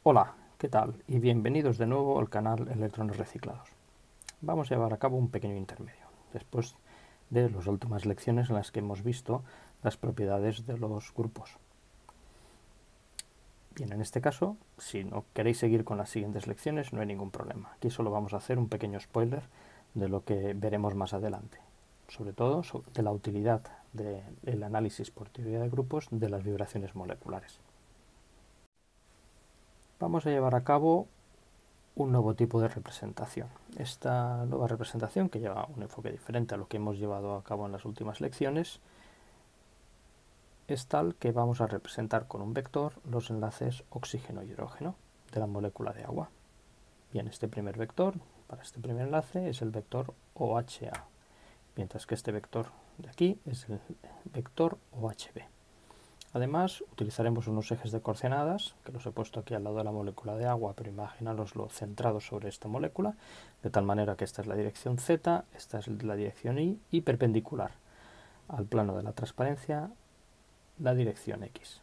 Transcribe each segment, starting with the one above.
Hola, ¿qué tal? Y bienvenidos de nuevo al canal Electrones Reciclados. Vamos a llevar a cabo un pequeño intermedio, después de las últimas lecciones en las que hemos visto las propiedades de los grupos. Bien, en este caso, si no queréis seguir con las siguientes lecciones, no hay ningún problema. Aquí solo vamos a hacer un pequeño spoiler de lo que veremos más adelante, sobre todo de la utilidad del análisis por teoría de grupos de las vibraciones moleculares. Vamos a llevar a cabo un nuevo tipo de representación. Esta nueva representación, que lleva un enfoque diferente a lo que hemos llevado a cabo en las últimas lecciones, es tal que vamos a representar con un vector los enlaces oxígeno-hidrógeno de la molécula de agua. Bien, este primer vector, para este primer enlace, es el vector OHA, mientras que este vector de aquí es el vector OHB. Además, utilizaremos unos ejes de coordenadas, que los he puesto aquí al lado de la molécula de agua, pero imaginaroslo centrados sobre esta molécula, de tal manera que esta es la dirección Z, esta es la dirección Y, y perpendicular al plano de la transparencia, la dirección X.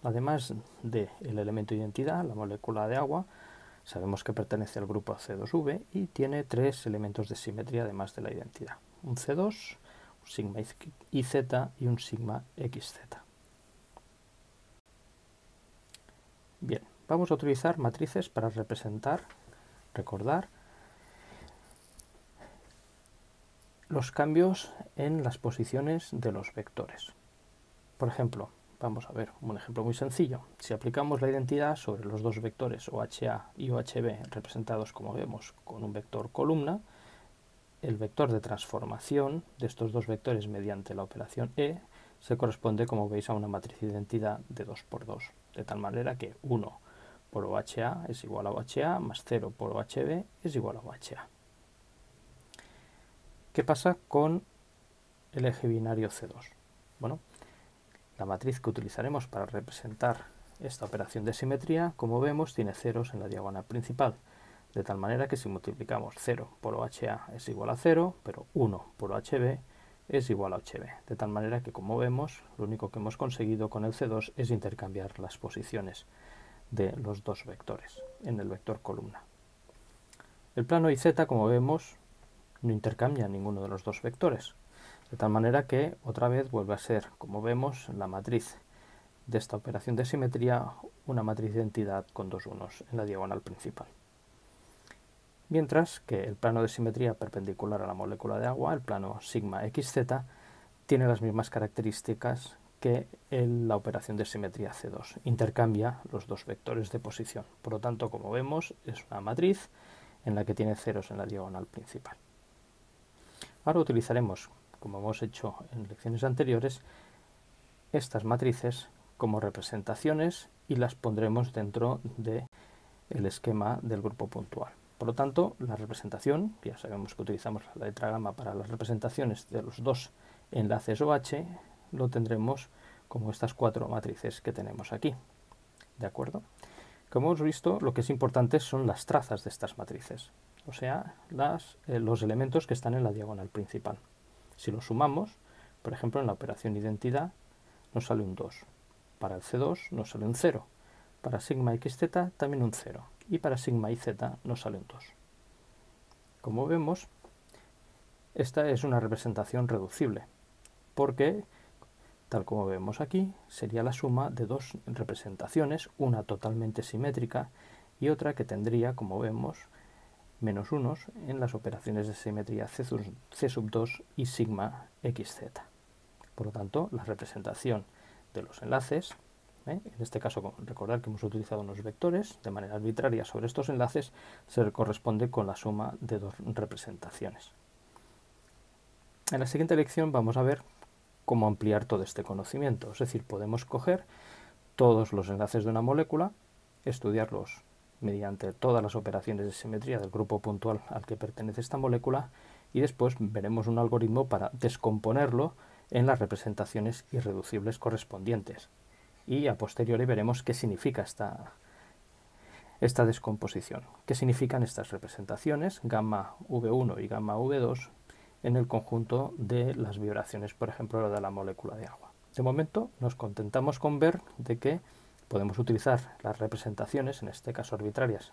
Además del elemento identidad, la molécula de agua, sabemos que pertenece al grupo C2V y tiene tres elementos de simetría además de la identidad. Un C2, un sigma IZ y un sigma XZ. Bien, vamos a utilizar matrices para representar, recordar, los cambios en las posiciones de los vectores. Por ejemplo, vamos a ver un ejemplo muy sencillo. Si aplicamos la identidad sobre los dos vectores OHA y OHB representados, como vemos, con un vector columna, el vector de transformación de estos dos vectores mediante la operación E se corresponde, como veis, a una matriz de identidad de 2 por 2, de tal manera que 1 por OHA es igual a OHA más 0 por OHB es igual a OHA. ¿Qué pasa con el eje binario C2? Bueno, la matriz que utilizaremos para representar esta operación de simetría, como vemos, tiene ceros en la diagonal principal, de tal manera que si multiplicamos 0 por OHA es igual a 0, pero 1 por OHB es igual a OHB. De tal manera que, como vemos, lo único que hemos conseguido con el C2 es intercambiar las posiciones de los dos vectores en el vector columna. El plano IZ, como vemos, no intercambia ninguno de los dos vectores, de tal manera que otra vez vuelve a ser, como vemos, la matriz de esta operación de simetría una matriz de identidad con dos unos en la diagonal principal. Mientras que el plano de simetría perpendicular a la molécula de agua, el plano sigma XZ, tiene las mismas características que la operación de simetría C2. Intercambia los dos vectores de posición. Por lo tanto, como vemos, es una matriz en la que tiene ceros en la diagonal principal. Ahora utilizaremos, como hemos hecho en lecciones anteriores, estas matrices como representaciones y las pondremos dentro del esquema del grupo puntual. Por lo tanto, la representación, ya sabemos que utilizamos la letra gamma para las representaciones de los dos enlaces OH, lo tendremos como estas cuatro matrices que tenemos aquí. ¿De acuerdo? Como hemos visto, lo que es importante son las trazas de estas matrices, o sea, los elementos que están en la diagonal principal. Si los sumamos, por ejemplo, en la operación identidad, nos sale un 2. Para el C2 nos sale un 0. Para sigma XZ también un 0. Y para sigma YZ nos sale un 2. Como vemos, esta es una representación reducible, porque, tal como vemos aquí, sería la suma de dos representaciones, una totalmente simétrica y otra que tendría, como vemos, menos unos en las operaciones de simetría C2 y sigma XZ. Por lo tanto, la representación de los enlaces, en este caso recordar que hemos utilizado unos vectores de manera arbitraria sobre estos enlaces, se corresponde con la suma de dos representaciones. En la siguiente lección vamos a ver cómo ampliar todo este conocimiento, es decir, podemos coger todos los enlaces de una molécula, estudiarlos mediante todas las operaciones de simetría del grupo puntual al que pertenece esta molécula y después veremos un algoritmo para descomponerlo en las representaciones irreducibles correspondientes. Y a posteriori veremos qué significa esta descomposición, qué significan estas representaciones, gamma V1 y gamma V2, en el conjunto de las vibraciones, por ejemplo, de la molécula de agua. De momento nos contentamos con ver de que podemos utilizar las representaciones, en este caso arbitrarias,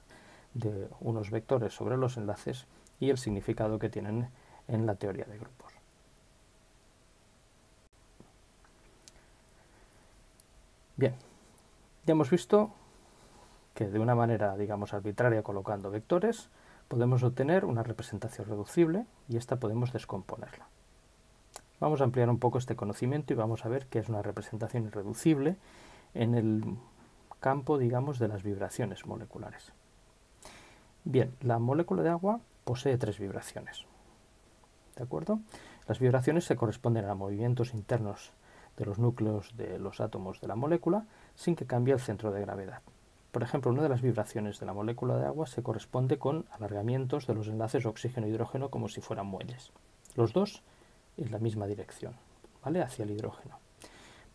de unos vectores sobre los enlaces y el significado que tienen en la teoría de grupos. Bien, ya hemos visto que de una manera, digamos, arbitraria, colocando vectores, podemos obtener una representación reducible y esta podemos descomponerla. Vamos a ampliar un poco este conocimiento y vamos a ver qué es una representación irreducible en el campo, digamos, de las vibraciones moleculares. Bien, la molécula de agua posee 3 vibraciones. ¿De acuerdo? Las vibraciones se corresponden a movimientos internos de los núcleos de los átomos de la molécula sin que cambie el centro de gravedad. Por ejemplo, una de las vibraciones de la molécula de agua se corresponde con alargamientos de los enlaces oxígeno-hidrógeno como si fueran muelles. Los dos en la misma dirección, ¿vale? Hacia el hidrógeno.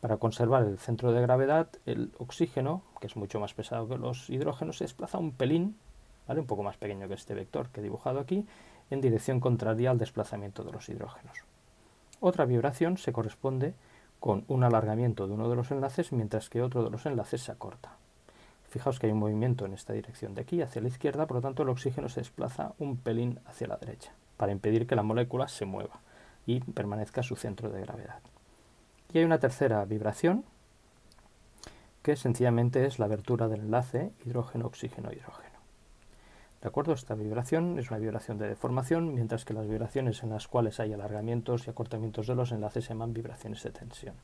Para conservar el centro de gravedad, el oxígeno, que es mucho más pesado que los hidrógenos, se desplaza un pelín, ¿vale? Un poco más pequeño que este vector que he dibujado aquí, en dirección contraria al desplazamiento de los hidrógenos. Otra vibración se corresponde con un alargamiento de uno de los enlaces, mientras que otro de los enlaces se acorta. Fijaos que hay un movimiento en esta dirección de aquí hacia la izquierda, por lo tanto el oxígeno se desplaza un pelín hacia la derecha, para impedir que la molécula se mueva y permanezca a su centro de gravedad. Y hay una tercera vibración, que sencillamente es la abertura del enlace hidrógeno-oxígeno-hidrógeno. ¿De acuerdo? Esta vibración es una vibración de deformación, mientras que las vibraciones en las cuales hay alargamientos y acortamientos de los enlaces se llaman vibraciones de tensión.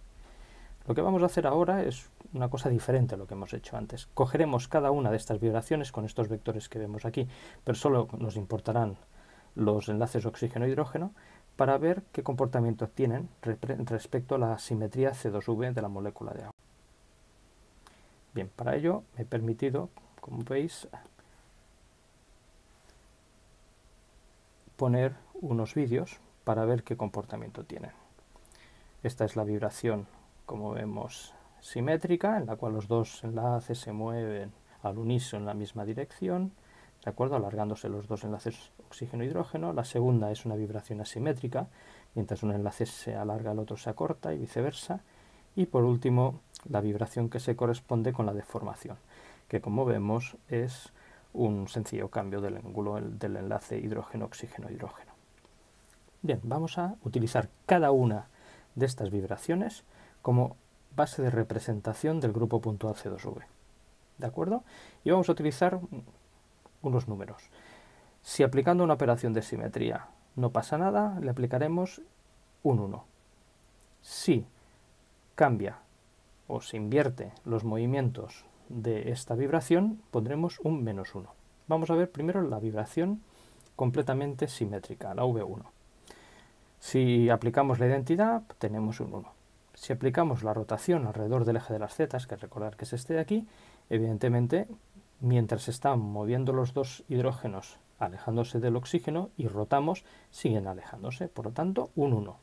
Lo que vamos a hacer ahora es una cosa diferente a lo que hemos hecho antes. Cogeremos cada una de estas vibraciones con estos vectores que vemos aquí, pero solo nos importarán los enlaces oxígeno-hidrógeno para ver qué comportamiento tienen respecto a la simetría C2V de la molécula de agua. Bien, para ello me he permitido, como veis, poner unos vídeos para ver qué comportamiento tienen. Esta es la vibración, como vemos, simétrica, en la cual los dos enlaces se mueven al unísono en la misma dirección, ¿de acuerdo? Alargándose los dos enlaces oxígeno-hidrógeno. La segunda es una vibración asimétrica, mientras un enlace se alarga el otro se acorta y viceversa. Y por último, la vibración que se corresponde con la deformación, que como vemos es un sencillo cambio del ángulo del enlace hidrógeno-oxígeno-hidrógeno. Bien, vamos a utilizar cada una de estas vibraciones como base de representación del grupo puntual C2V. ¿De acuerdo? Y vamos a utilizar unos números. Si aplicando una operación de simetría no pasa nada, le aplicaremos un 1. Si cambia o se invierte los movimientos de esta vibración, pondremos un -1. Vamos a ver primero la vibración completamente simétrica, la V1. Si aplicamos la identidad, tenemos un 1. Si aplicamos la rotación alrededor del eje de las zetas, que recordar que es este de aquí, evidentemente, mientras se están moviendo los dos hidrógenos alejándose del oxígeno y rotamos, siguen alejándose, por lo tanto, un 1.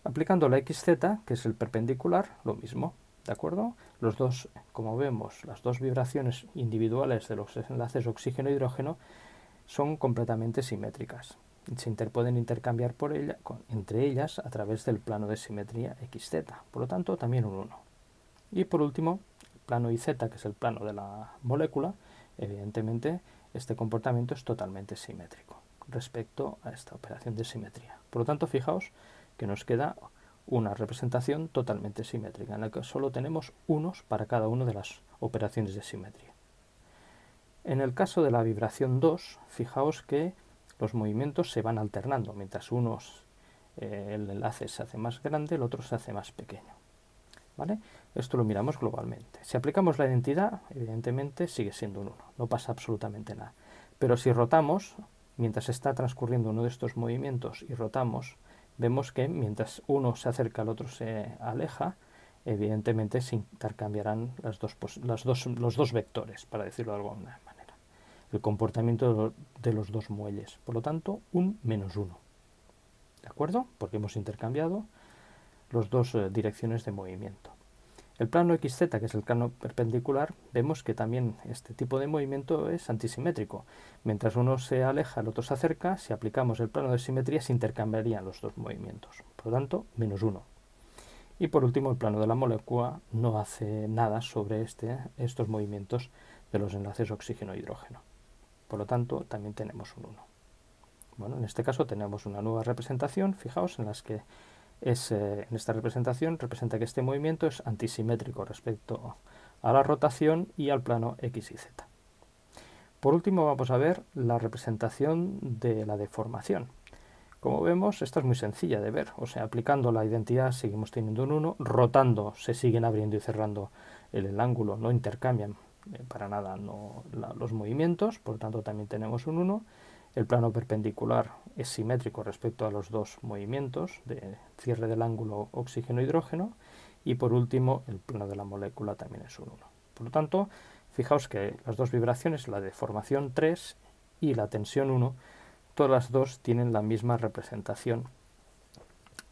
Aplicando la XZ, que es el perpendicular, lo mismo, ¿de acuerdo? Los dos, como vemos, las dos vibraciones individuales de los enlaces oxígeno-hidrógeno son completamente simétricas. Se pueden intercambiar entre ellas a través del plano de simetría XZ, por lo tanto también un 1. Y por último, el plano YZ, que es el plano de la molécula, evidentemente este comportamiento es totalmente simétrico respecto a esta operación de simetría. Por lo tanto, fijaos que nos queda una representación totalmente simétrica, en la que solo tenemos unos para cada una de las operaciones de simetría. En el caso de la vibración 2, fijaos que los movimientos se van alternando, mientras el enlace se hace más grande, el otro se hace más pequeño. ¿Vale? Esto lo miramos globalmente. Si aplicamos la identidad, evidentemente sigue siendo un 1, no pasa absolutamente nada. Pero si rotamos, mientras está transcurriendo uno de estos movimientos y rotamos, vemos que mientras uno se acerca al otro se aleja, evidentemente se intercambiarán los dos vectores, para decirlo de alguna manera. El comportamiento de los dos muelles. Por lo tanto, un -1. ¿De acuerdo? Porque hemos intercambiado las dos direcciones de movimiento. El plano XZ, que es el plano perpendicular, vemos que también este tipo de movimiento es antisimétrico. Mientras uno se aleja, el otro se acerca. Si aplicamos el plano de simetría, se intercambiarían los dos movimientos. Por lo tanto, -1. Y por último, el plano de la molécula no hace nada sobre estos movimientos de los enlaces oxígeno-hidrógeno. Por lo tanto, también tenemos un 1. Bueno, en este caso tenemos una nueva representación, fijaos, en esta representación representa que este movimiento es antisimétrico respecto a la rotación y al plano X y Z. Por último, vamos a ver la representación de la deformación. Como vemos, esta es muy sencilla de ver, o sea, aplicando la identidad seguimos teniendo un 1, rotando se siguen abriendo y cerrando el ángulo, no intercambian para nada los movimientos, por lo tanto también tenemos un 1. El plano perpendicular es simétrico respecto a los dos movimientos de cierre del ángulo oxígeno-hidrógeno, y por último el plano de la molécula también es un 1. Por lo tanto, fijaos que las dos vibraciones, la deformación 3 y la tensión 1, todas las dos tienen la misma representación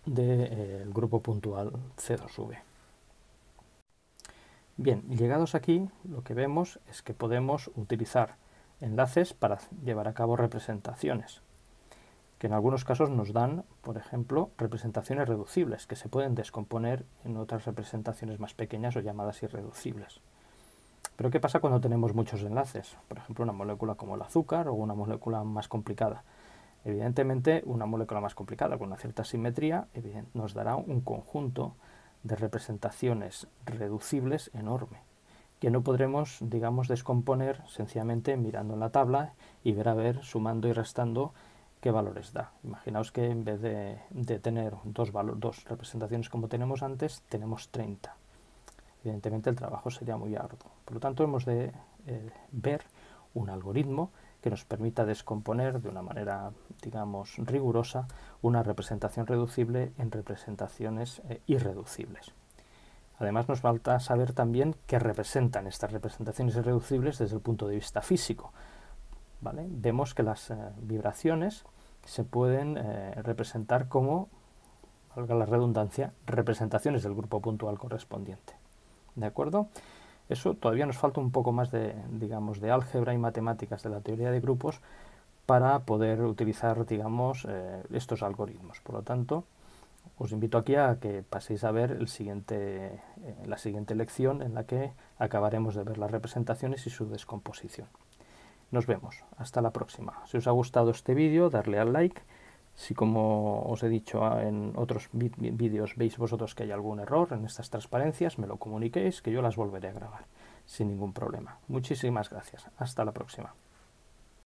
del grupo puntual C2V. Bien, llegados aquí, lo que vemos es que podemos utilizar enlaces para llevar a cabo representaciones, que en algunos casos nos dan, por ejemplo, representaciones reducibles, que se pueden descomponer en otras representaciones más pequeñas o llamadas irreducibles. Pero ¿qué pasa cuando tenemos muchos enlaces? Por ejemplo, una molécula como el azúcar o una molécula más complicada. Evidentemente, una molécula más complicada con una cierta simetría nos dará un conjunto de representaciones reducibles enorme, que no podremos, digamos, descomponer sencillamente mirando en la tabla y ver, sumando y restando qué valores da. Imaginaos que en vez de tener dos representaciones como tenemos antes, tenemos 30. Evidentemente el trabajo sería muy arduo. Por lo tanto, hemos de ver un algoritmo que nos permita descomponer de una manera, digamos, rigurosa una representación reducible en representaciones irreducibles. Además, nos falta saber también qué representan estas representaciones irreducibles desde el punto de vista físico. ¿Vale? Vemos que las vibraciones se pueden representar como, valga la redundancia, representaciones del grupo puntual correspondiente. ¿De acuerdo? Eso todavía nos falta un poco más de, digamos, de álgebra y matemáticas de la teoría de grupos para poder utilizar, digamos, estos algoritmos. Por lo tanto, os invito aquí a que paséis a ver la siguiente lección en la que acabaremos de ver las representaciones y su descomposición. Nos vemos. Hasta la próxima. Si os ha gustado este vídeo, darle al like. Si, como os he dicho en otros vídeos, veis vosotros que hay algún error en estas transparencias, me lo comuniquéis, que yo las volveré a grabar sin ningún problema. Muchísimas gracias. Hasta la próxima.